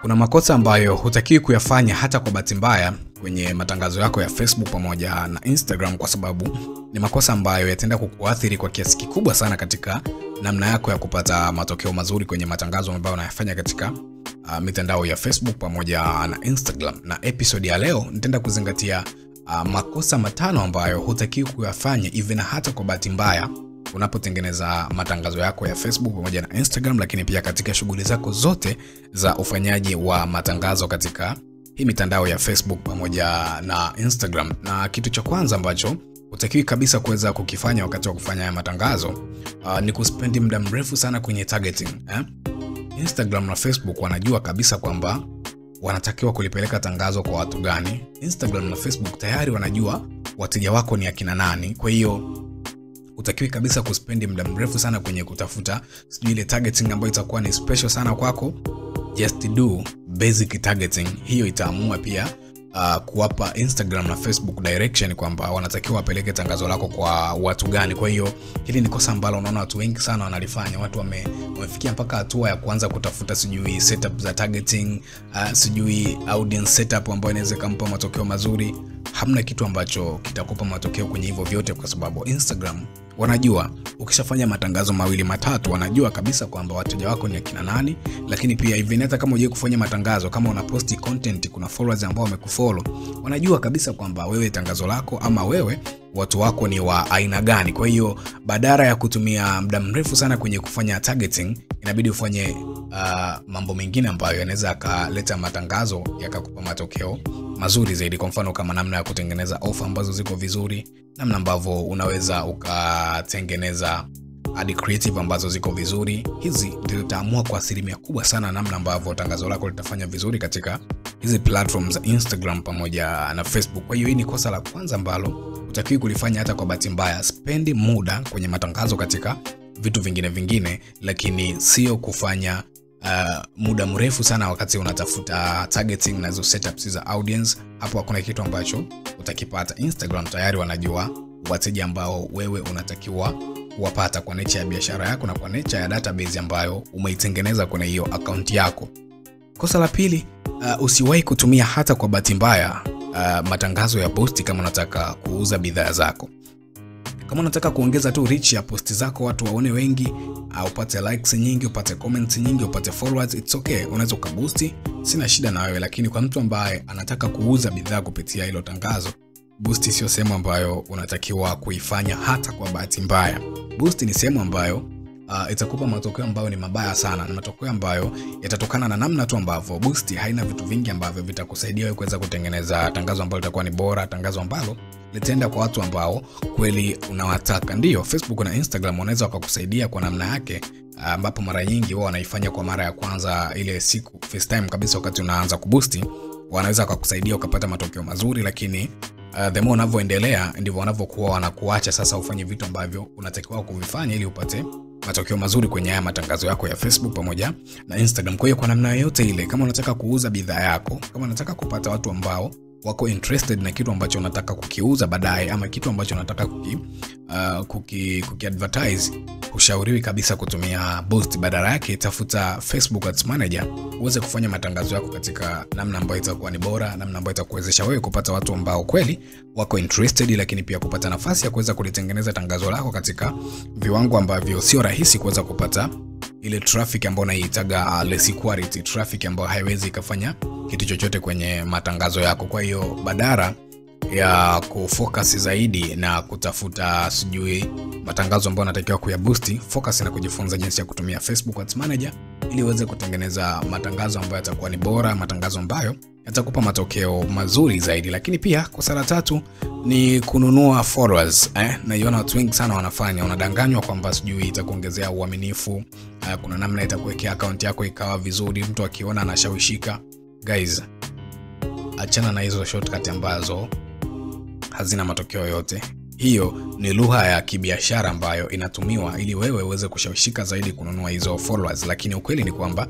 Kuna makosa ambayo hutakiwi kuyafanya hata kwa bahati mbaya kwenye matangazo yako ya Facebook pamoja na Instagram, kwa sababu ni makosa ambayo yataenda kukuathiri kwa kiasi kikubwa sana katika namna yako ya kupata matokeo mazuri kwenye matangazo ambayo unayafanya katika mitandao ya Facebook pamoja na Instagram. Na episode ya leo nitaenda kuzingatia makosa matano ambayo hutakiwi kuyafanya even hata kwa bahati mbaya unapotengeneza matangazo yako ya Facebook pamoja na Instagram, lakini pia katika shughuli zako zote za ufanyaji wa matangazo katika hii mitandao ya Facebook pamoja na Instagram. Na kitu cha kwanza ambacho hutakiwi kabisa kuweza kukifanya wakati wa kufanya matangazo ni kuspendi muda mrefu sana kwenye targeting. Instagram na Facebook wanajua kabisa kwamba wanatakiwa kulipeleka tangazo kwa watu gani. Instagram na Facebook tayari wanajua wateja wako ni akina nani. Kwa hiyo utakiwi kabisa kuspendi muda mrefu sana kwenye kutafuta ile targeting ambayo itakuwa ni special sana kwako. Just do basic targeting. Hiyo itaamua pia kuwapa Instagram na Facebook direction kwamba wanatakiwa wapeleke tangazo lako kwa watu gani. Kwa hiyo hili ni kosa ambalo unaona watu wengi sana wanalifanya. Watu wamefikia mpaka hatua ya kuanza kutafuta setup za targeting, audience setup ambayo inaweza kumpa matokeo mazuri. Hamna kitu ambacho kitakupa matokeo kwenye hivyo vyote, kwa sababu Instagram wanajua ukishafanya matangazo mawili matatu wanajua kabisa kwamba wateja wako ni akina nani. Lakini pia even hata kama hujai kufanya matangazo, kama una posti content, kuna followers ambao wamekufollow, wanajua kabisa kwamba wewe tangazo lako ama wewe watu wako ni wa aina gani. Kwa hiyo badala ya kutumia muda mrefu sana kwenye kufanya targeting, inabidi ufanye mambo mengine ambayo yanaweza kaleta matangazo yakakupa matokeo mazuri zaidi. Kwa mfano kama namna ya kutengeneza offer ambazo ziko vizuri, namna ambavyo unaweza ukatengeneza ad creative ambazo ziko vizuri. Hizi ndio zitaamua kwa asilimia kubwa sana namna ambavyo tangazo lako litafanya vizuri katika hizi platforms za Instagram pamoja na Facebook. Kwa hiyo hii ni kosa la kwanza ambalo utakiwi kulifanya hata kwa bahati mbaya. Spendi muda kwenye matangazo katika vitu vingine, lakini sio kufanya muda mrefu sana wakati unatafuta targeting na hizo setups za audience. Hapo hakuna kitu ambacho utakipata. Instagram tayari wanajua wateja ambao wewe unatakiwa kuwapata kwa nature ya biashara yako na kwa nature ya database ambayo umeitengeneza kwenye hiyo account yako. Kosa la pili, usiwahi kutumia hata kwa bahati mbaya matangazo ya posti kama unataka kuuza bidhaa zako. Kama unataka kuongeza tu reach ya posti zako, watu waone wengi, upate likes nyingi, upate comments nyingi, upate followers, it's okay, unaweza kuboost, sina shida na wewe. Lakini kwa mtu ambaye anataka kuuza bidhaa kupitia hilo tangazo, boost sio sehemu ambayo unatakiwa kuifanya hata kwa bahati mbaya. Boost ni sehemu ambayo itakupa matokeo ambayo ni mabaya sana, na matokeo ambayo yatatokana na namna tu ambavyo boost haina vitu vingi ambavyo vitakusaidia wewe kuweza kutengeneza tangazo ambalo litakuwa ni bora, tangazo ambalo litaenda kwa watu ambao kweli unawataka. Ndio Facebook na Instagram wanaweza wakakusaidia kwa namna yake, ambapo mara nyingi wao wanaifanya kwa mara ya kwanza ile siku first time kabisa wakati unaanza kuboost, wanaweza kukusaidia ukapata matokeo mazuri. Lakini the more unavyoendelea ndivyo wanavyokuwa wanakuacha sasa ufanye vitu ambavyo unatakiwa kuvifanya ili upate matokeo mazuri kwenye haya matangazo yako ya Facebook pamoja na Instagram. Kwa hiyo kwa namna yote ile, kama unataka kuuza bidhaa yako, kama unataka kupata watu ambao wako interested na kitu ambacho unataka kukiuza baadaye, ama kitu ambacho unataka kuki-advertise, ushauriwi kabisa kutumia boost. Badala yake tafuta Facebook Ads Manager uweze kufanya matangazo yako katika namna ambayo itakuwa ni bora, namna ambayo itakuwezesha wewe kupata watu ambao kweli wako interested, lakini pia kupata nafasi ya kuweza kulitengeneza tangazo lako katika viwango ambavyo sio rahisi kuweza kupata ile traffic ambayo unaitaga less quality traffic ambayo haiwezi kufanya kitu chochote kwenye matangazo yako. Kwa hiyo badala ya kufocus zaidi na kutafuta matangazo ambayo unatakiwa kuyaboost, focus na kujifunza jinsi ya kutumia Facebook Ads Manager ili uweze kutengeneza matangazo ambayo yatakuwa ni bora, matangazo ambayo yatakupa matokeo mazuri zaidi. Lakini pia kosa la tatu ni kununua followers. Naiona watu wengi sana wanafanya, unadanganywa kwamba itakuongezea uaminifu, kuna namna itakuwekea account yako ikawa vizuri, mtu akiona anashawishika. Guys, achana na hizo shortcut ambazo hazina matokeo yote. Hiyo ni lugha ya kibiashara ambayo inatumiwa ili wewe uweze kushawishika zaidi kununua hizo followers. Lakini ukweli ni kwamba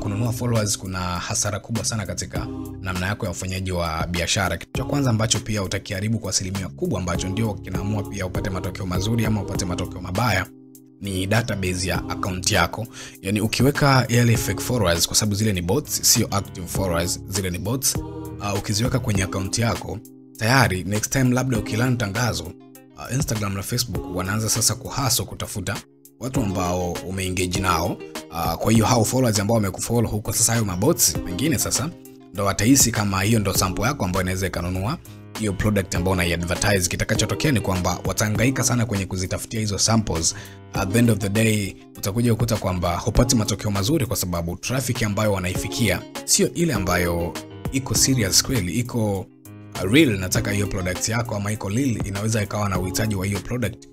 kununua followers kuna hasara kubwa sana katika namna yako ya ufanyaji wa biashara. Kitu cha kwanza ambacho pia utakiharibu kwa asilimia kubwa, ambacho ndio kinaamua pia upate matokeo mazuri ama upate matokeo mabaya, ni database ya account yako. Yani ukiweka yale fake followers, kwa sababu zile ni bots, sio active followers, zile ni bots, ukiziweka kwenye account yako, tayari next time labda ukilana tangazo, Instagram na Facebook wanaanza sasa kuhaso kutafuta watu ambao umeengage nao. Kwa hiyo hao followers ambao wamekufollow huko, sasa hayo mabots pengine sasa ndo watahisi kama hiyo ndo sample yako ambayo inaweza ikanunua hiyo product ambayo unaiadvertise. Kitakachotokea ni kwamba watahangaika sana kwenye kuzitafutia hizo samples. At the end of the day utakuja kukuta kwamba hupati matokeo mazuri, kwa sababu traffic ambayo wanaifikia sio ile ambayo iko serious kweli, iko real, nataka hiyo product yako, ama iko real, inaweza ikawa na uhitaji wa hiyo product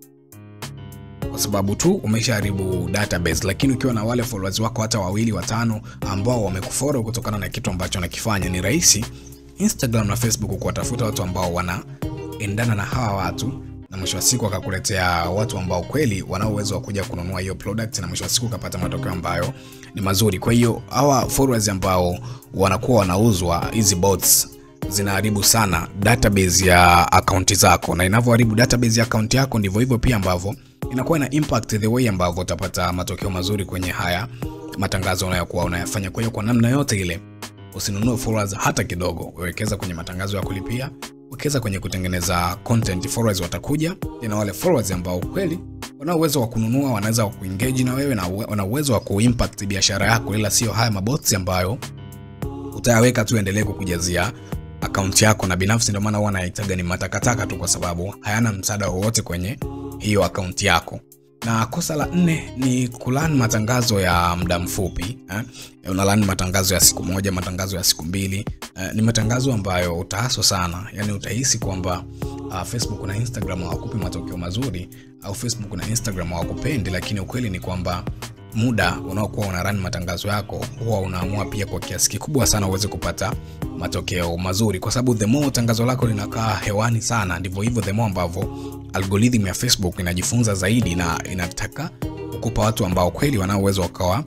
kwa sababu tu umeshaharibu database. Lakini ukiwa na wale followers wako hata 2 5 ambao wamekufollow kutokana na kitu ambacho unakifanya, ni rahisi Instagram na Facebook kuwatafuta watu ambao wanaendana na hawa watu, na mwisho wa siku wakakuletea watu ambao kweli wana uwezo wa kuja kununua hiyo product, na mwisho wa siku ukapata matokeo ambayo ni mazuri. Kwa hiyo hawa followers ambao wanakuwa wanauzwa, hizi bots zinaharibu sana database ya account zako, na inavyoharibu database ya account yako ndivyo hivyo pia ambavyo inakuwa na impact the way ambavyo utapata matokeo mazuri kwenye haya matangazo unayokuwa unayafanya. Kwa hiyo kwa namna yote ile usinunue followers hata kidogo. Wekeza kwenye matangazo ya kulipia, wekeza kwenye kutengeneza content. Followers watakuja, na wale followers ambao kweli wana uwezo wa kununua, wanaweza kuengage na wewe, na wana uwezo wa kuimpact biashara yako, ila sio haya mabots ambayo utayaweka tu endelee kukujazia account yako. Na binafsi ndio maana huwa naitaga ni matakataka tu, kwa sababu hayana msaada wowote kwenye hiyo account yako. Na kosa la 4 ni kulan matangazo ya muda mfupi. Unalan matangazo ya siku moja, matangazo ya siku 2. Ni matangazo ambayo utahaso sana. Yani utahisi kwamba Facebook na Instagram hawakupi matokeo mazuri, au Facebook na Instagram hawakupendi, lakini ukweli ni kwamba muda unaokuwa unarun matangazo yako huwa unaamua pia kwa kiasi kikubwa sana uweze kupata matokeo mazuri, kwa sababu the more tangazo lako linakaa hewani sana, ndivyo hivyo the more ambavyo algorithm ya Facebook inajifunza zaidi na inataka kukupa watu ambao kweli wana uwezo wakawa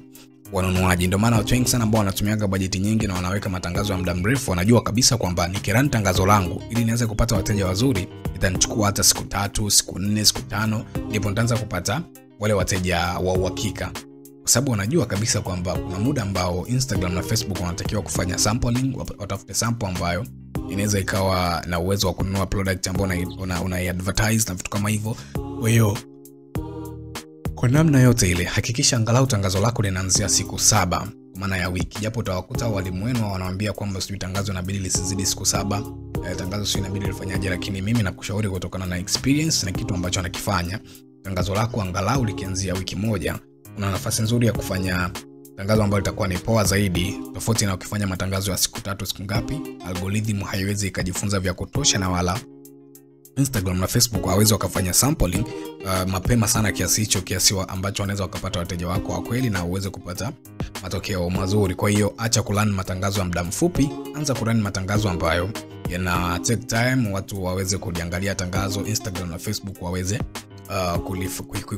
wanunuaji. Ndio maana watu wengi sana ambao wanatumiaga bajeti nyingi na wanaweka matangazo ya muda mrefu wanajua kabisa kwamba nikirun tangazo langu ili niweze kupata wateja wazuri itanichukua hata siku 3, siku 4, siku 5 ndipo nitaanza kupata wale wateja wa uhakika, kwa sababu wanajua kabisa kwamba kuna muda ambao Instagram na Facebook wanatakiwa kufanya sampling, watafute sample ambayo inaweza ikawa na uwezo wa kununua product ambayo una-advertise na vitu kama hivyo. Kwa hiyo kwa namna yote ile hakikisha angalau tangazo lako linaanzia siku 7, kwa maana ya wiki. Japo utawakuta walimu wenu wanawaambia kwamba sio tangazo inabidi lisizidi siku 7, tangazo sio inabidi lifanyaje, lakini mimi nakushauri kutokana na experience na kitu ambacho anakifanya, tangazo lako angalau likianzia wiki 1, una nafasi nzuri ya kufanya tangazo ambalo litakuwa ni poa zaidi, tofauti na ukifanya matangazo ya siku 3, siku ngapi. Algorithm haiwezi ikajifunza vya kutosha, na wala Instagram na Facebook hawezi wakafanya sampling mapema sana kiasi hicho, kiasi ambacho wanaweza wakapata wateja wako wa kweli na uweze kupata matokeo mazuri. Kwa hiyo acha kulan matangazo ya muda mfupi, anza kuran matangazo ambayo yana take time, watu waweze kuliangalia tangazo. Instagram na Facebook waweze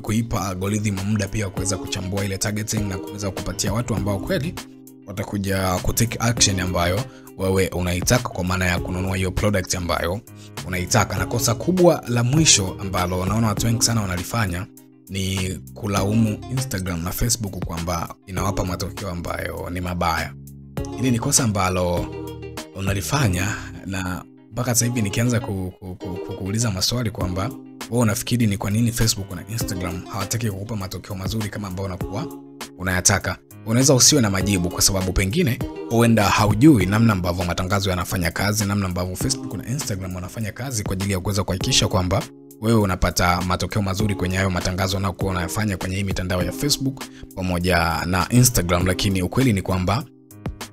kuipa algorithm muda pia kuweza kuchambua ile targeting na kuweza kupatia watu ambao kweli watakuja kutake action ambayo wewe unaitaka, kwa maana ya kununua hiyo product ambayo unaitaka. Na kosa kubwa la mwisho ambalo naona watu wengi sana wanalifanya ni kulaumu Instagram na Facebook kwamba inawapa matokeo ambayo ni mabaya. Hili ni kosa ambalo unalifanya, na mpaka sasa hivi nikianza kuuliza maswali kwamba wewe unafikiri ni kwa nini Facebook na Instagram hawataki kukupa matokeo mazuri kama ambao unakuwa unayataka, unaweza usiwe na majibu, kwa sababu pengine huenda haujui namna ambavyo matangazo yanafanya kazi, namna ambavyo Facebook na Instagram wanafanya kazi kwa ajili ya kuweza kuhakikisha kwamba wewe unapata matokeo mazuri kwenye hayo matangazo unayokuwa unayafanya kwenye hii mitandao ya Facebook pamoja na Instagram. Lakini ukweli ni kwamba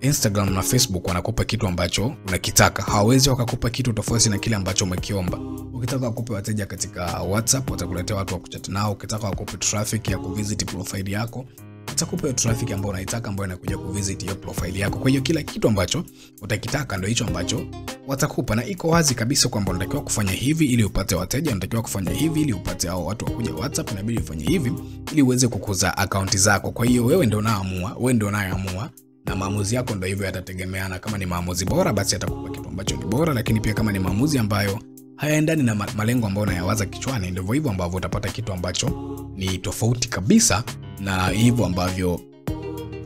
Instagram na Facebook wanakupa kitu ambacho unakitaka. Hawawezi wakakupa kitu tofauti na kile ambacho umekiomba. Ukitaka wakupe wateja katika WhatsApp, watakuletea watu wa kuchat nao. Ukitaka wakupe traffic ya kuvisit profile yako, watakupa traffic ambayo unaitaka, ambayo inakuja kuvisit hiyo profile yako. Kwa hiyo kila kitu ambacho utakitaka ndio hicho ambacho watakupa, na iko wazi kabisa kwamba unatakiwa kufanya hivi ili upate wateja, unatakiwa kufanya hivi ili upate hao watu wakuja WhatsApp, inabidi ufanye hivi ili uweze kukuza account zako. Kwa hiyo wewe ndio unaamua, wewe ndio unayeamua, na maamuzi yako ndio hivyo yatategemeana. Kama ni maamuzi bora, basi atakupa kitu ambacho ni bora, lakini pia kama ni maamuzi ambayo hayaendani na malengo ambayo unayawaza kichwani, ndivyo hivyo ambavyo utapata kitu ambacho ni tofauti kabisa na hivyo ambavyo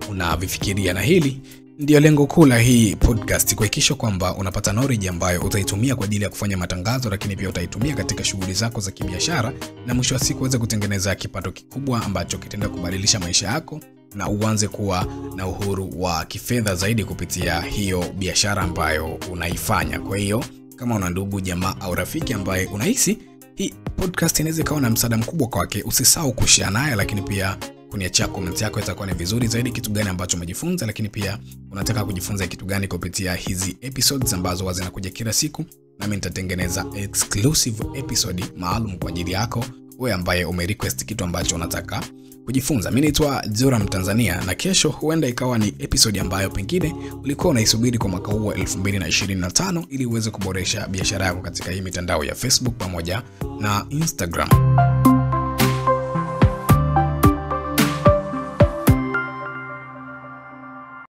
unavifikiria. Na hili ndio lengo kuu la hii podcast, kuhakikisha kwamba unapata knowledge ambayo utaitumia kwa ajili ya kufanya matangazo, lakini pia utaitumia katika shughuli zako za kibiashara, na mwisho wa siku uweze kutengeneza kipato kikubwa ambacho kitaenda kubadilisha maisha yako na uanze kuwa na uhuru wa kifedha zaidi kupitia hiyo biashara ambayo unaifanya. Kwa hiyo kama una ndugu, jamaa au rafiki ambaye unahisi hii podcast inaweza kuwa na msaada mkubwa kwake, usisahau kushare naye, lakini pia kuniachia comment yako, itakuwa ni vizuri zaidi. Kitu gani ambacho umejifunza, lakini pia unataka kujifunza kitu gani kupitia hizi episodes ambazo zinakuja kila siku, na mimi nitatengeneza exclusive episode maalum kwa ajili yako wewe ambaye umerequest kitu ambacho unataka kujifunza. Mimi naitwa Joram Tanzania, na kesho huenda ikawa ni episode ambayo pengine ulikuwa unaisubiri kwa mwaka huu wa 2025 ili uweze kuboresha biashara yako katika hii mitandao ya Facebook pamoja na Instagram.